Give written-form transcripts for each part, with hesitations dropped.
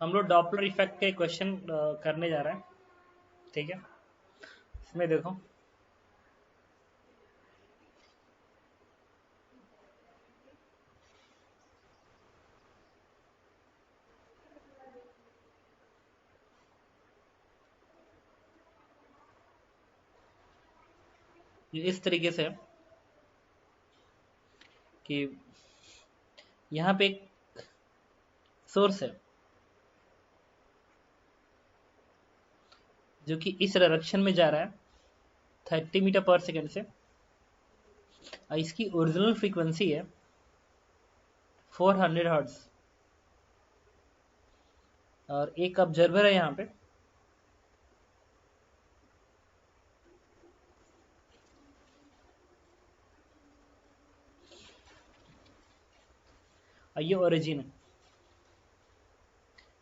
हम लोग Doppler effect के क्वेश्चन करने जा रहे हैं। ठीक है, इसमें देखो ये इस तरीके से है कि यहाँ पे एक सोर्स है जो कि इस डायरेक्शन में जा रहा है 30 मीटर पर सेकेंड से, और इसकी ओरिजिनल फ्रीक्वेंसी है 400 हर्ट्ज। और एक ऑब्जर्वर है यहाँ पे, और ये ओरिजिन है।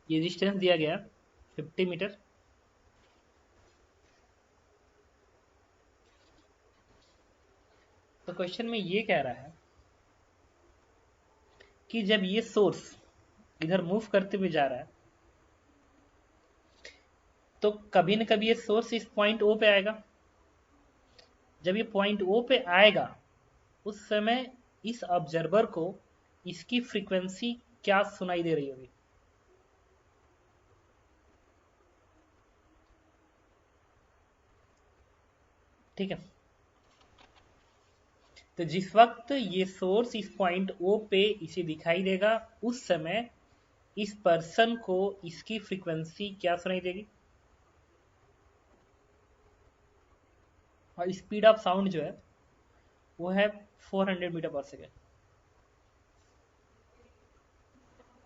ये डिस्टेंस दिया गया 50 मीटर। तो क्वेश्चन में ये कह रहा है कि जब ये सोर्स इधर मूव करते हुए जा रहा है तो कभी न कभी ये सोर्स इस पॉइंट ओ पे आएगा। जब ये पॉइंट ओ पे आएगा उस समय इस ऑब्जर्वर को इसकी फ्रीक्वेंसी क्या सुनाई दे रही होगी? ठीक है, तो जिस वक्त ये सोर्स इस पॉइंट ओ पे इसे दिखाई देगा उस समय इस पर्सन को इसकी फ्रीक्वेंसी क्या सुनाई देगी? और स्पीड ऑफ साउंड जो है वो है 400 मीटर पर second,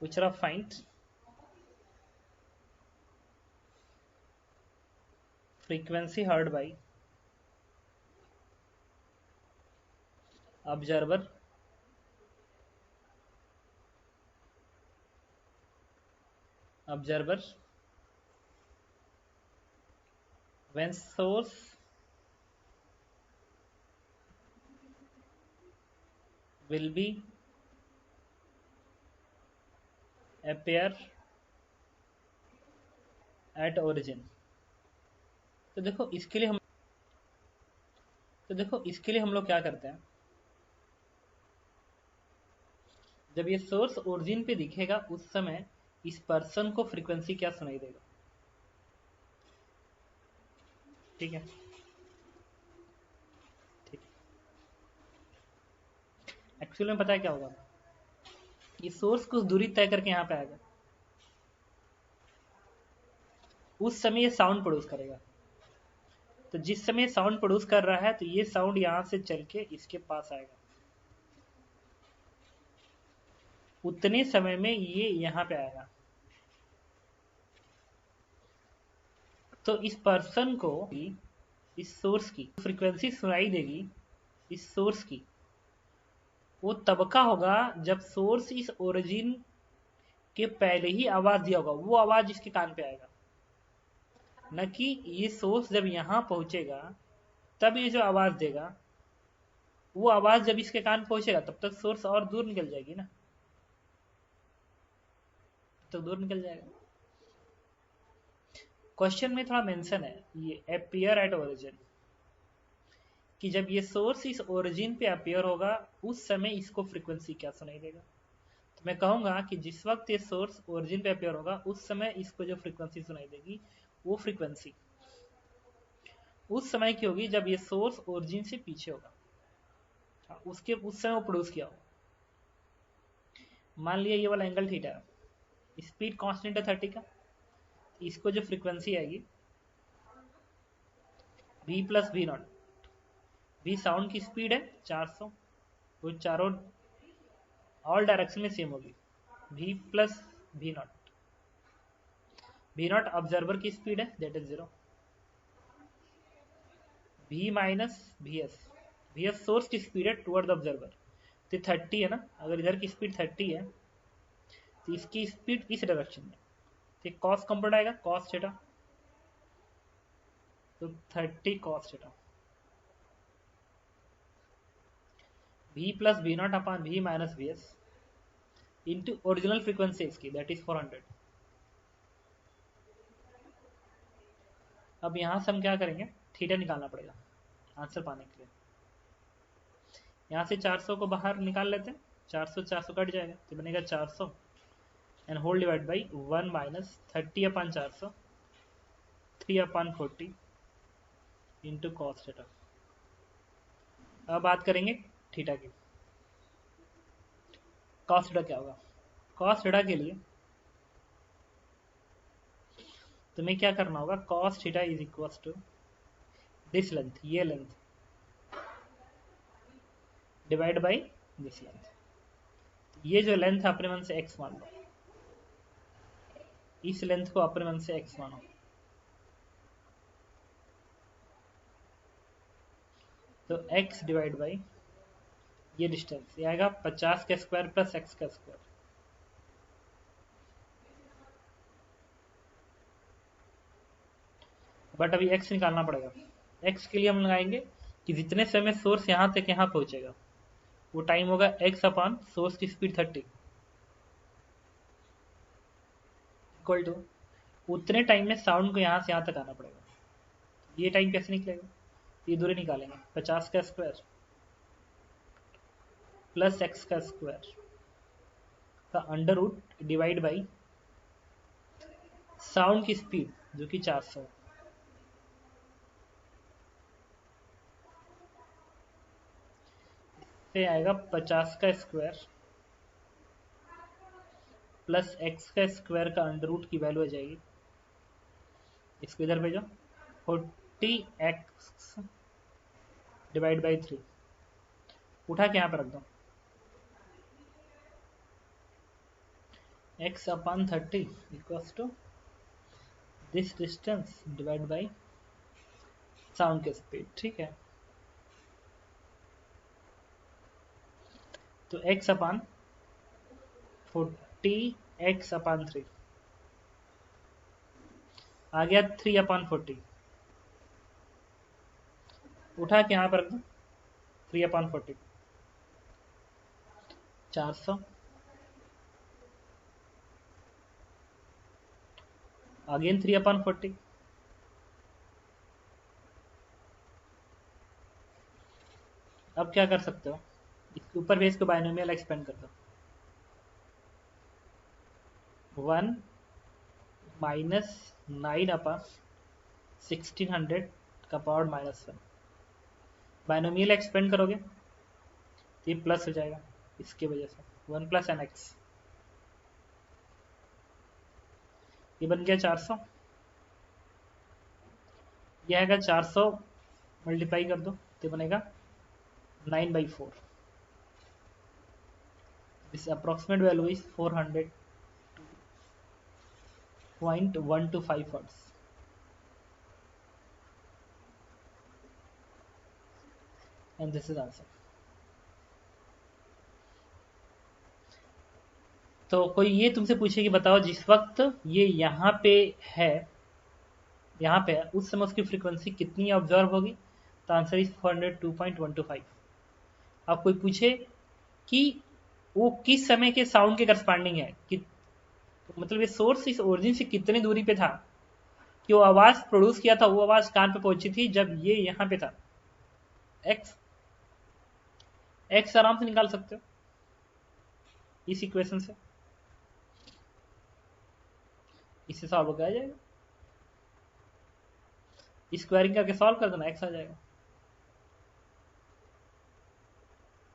which are find frequency heard by observer when source will be appear at origin। तो देखो इसके लिए हम लोग क्या करते हैं, जब ये सोर्स ओरिजिन पे दिखेगा उस समय इस पर्सन को फ्रीक्वेंसी क्या सुनाई देगा? ठीक है, ठीक। एक्चुअली में पता है क्या होगा, ये सोर्स कुछ दूरी तय करके यहाँ पे आएगा, उस समय ये साउंड प्रोड्यूस करेगा। तो जिस समय साउंड प्रोड्यूस कर रहा है तो ये साउंड यहाँ से चल के इसके पास आएगा, उतने समय में ये यहाँ पे आएगा। तो इस पर्सन को इस सोर्स की फ्रीक्वेंसी सुनाई देगी, इस सोर्स की वो तब का होगा जब सोर्स इस ओरिजिन के पहले ही आवाज दिया होगा, वो आवाज इसके कान पे आएगा। न कि ये सोर्स जब यहां पहुंचेगा तब ये जो आवाज देगा, वो आवाज जब इसके कान पहुंचेगा तब तक सोर्स और दूर निकल जाएगी ना, तो दूर निकल जाएगा। क्वेश्चन में थोड़ा मेंशन है ये अपीयर एट ओरिजिन, कि जब ये सोर्स इस ओरिजिन पे अपीयर होगा उस समय इसको फ्रीक्वेंसी क्या सुनाई देगा? तो मैं कहूंगा कि जिस वक्त ये सोर्स ओरिजिन पे अपीयर होगा उस समय इसको जो फ्रीक्वेंसी सुनाई देगी वो फ्रीक्वेंसी उस समय की होगी जब ये सोर्स ओरिजिन से पीछे होगा, उसके उस समय वो प्रोड्यूस किया हो। मान लिया ये वाला एंगल थीटा है, स्पीड कांस्टेंट है 30 का, इसको जो फ्रीक्वेंसी आएगी v plus v naught, v sound की स्पीड है 400, वो चारों ऑल डायरेक्शन में सेम होगी, v plus v naught. V naught observer की स्पीड है that is 0, v minus v s source की स्पीड है टुवर्ड द ऑब्जर्वर, तो 30 है ना, अगर इधर की स्पीड 30 है तो इसकी स्पीड इस डायरेक्शन में, तो कॉस कंपोनेंट आएगा कॉस थीटा, तो 30 cos theta, v plus v naught upon v minus v s into original frequency इसकी दैट इज 400। अब यहाँ से हम क्या करेंगे, थीटा निकालना पड़ेगा आंसर पाने के लिए। यहाँ से 400 को बाहर निकाल लेते हैं, 400 400 कट जाएगा तो बनेगा 400 and whole divide by 1 minus 30/400 3/40 into cos theta. अब बात करेंगे थीटा की। कॉस थीटा क्या होगा, कॉस थीटा के लिए तुम्हें क्या करना होगा, cos theta is equal to this length, ये length divide by this length. ये जो लेंथ अपने मन से x मान लो, इस लेंथ को अपने मन से x मानो, तो x डिवाइड बाई ये डिस्टेंस, ये आएगा 50 का स्क्वायर प्लस x का स्क्वायर। बट अभी x निकालना पड़ेगा। x के लिए हम लगाएंगे कि जितने समय सोर्स यहां तक यहां पहुंचेगा वो टाइम होगा x अपॉन सोर्स की स्पीड 30 इक्वल टू उतने टाइम में साउंड को यहां से यहां तक आना पड़ेगा। ये टाइम कैसे निकलेगा, ये दूरी निकालेंगे, 50 का स्क्वायर प्लस x का स्क्वायर का under root divide by sound की स्पीड जो कि 400 से आएगा 50 का स्क्वायर प्लस x का स्क्वायर का अंडर रूट की वैल्यू आ जाएगी, इसको इधर भेजो, 40x डिवाइड बाई 3 उठा के यहाँ पर रख दो, x upon 30 equals to this distance divide by sound की स्पीड। ठीक है, तो x अपॉन 40x अपॉन 3 आ गया 3/40, उठा के यहाँ पर रख दो, 3/40 400 अगेन 3/40। अब क्या कर सकते हो, इसके ऊपर भी इसको बाइनोमियल एक्सपेंड कर दो, 1 माइनस 9/1600 का पावर -1। बाइनोमियल एक्सपेंड करोगे तो ये प्लस हो जाएगा, इसकी वजह से 1 प्लस एन एक्स, ये बन गया 400। ये आएगा 400 मल्टीप्लाई कर दो तो बनेगा 9/4। This approximate value is 400.125 hertz. And this is answer. तो कोई ये तुमसे पूछे कि बताओ जिस वक्त ये यहाँ पे है, यहाँ पे है, उस समय उसकी फ्रीक्वेंसी कितनी ऑब्जर्व होगी, तो आंसर इज 402.125। अब कोई पूछे कि वो किस समय के साउंड के करस्पॉन्डिंग है कि, तो मतलब ये सोर्स इस ओरिजिन से कितनी दूरी पे था कि वो आवाज प्रोड्यूस किया था, वो आवाज कान पे पहुंची थी जब ये यहाँ पे था, एक्स। एक्स आराम से निकाल सकते हो इस इक्वेशन से, इससे सॉल्व हो जाएगा, स्क्वायरिंग करके सॉल्व कर देना, एक्स आ जाएगा।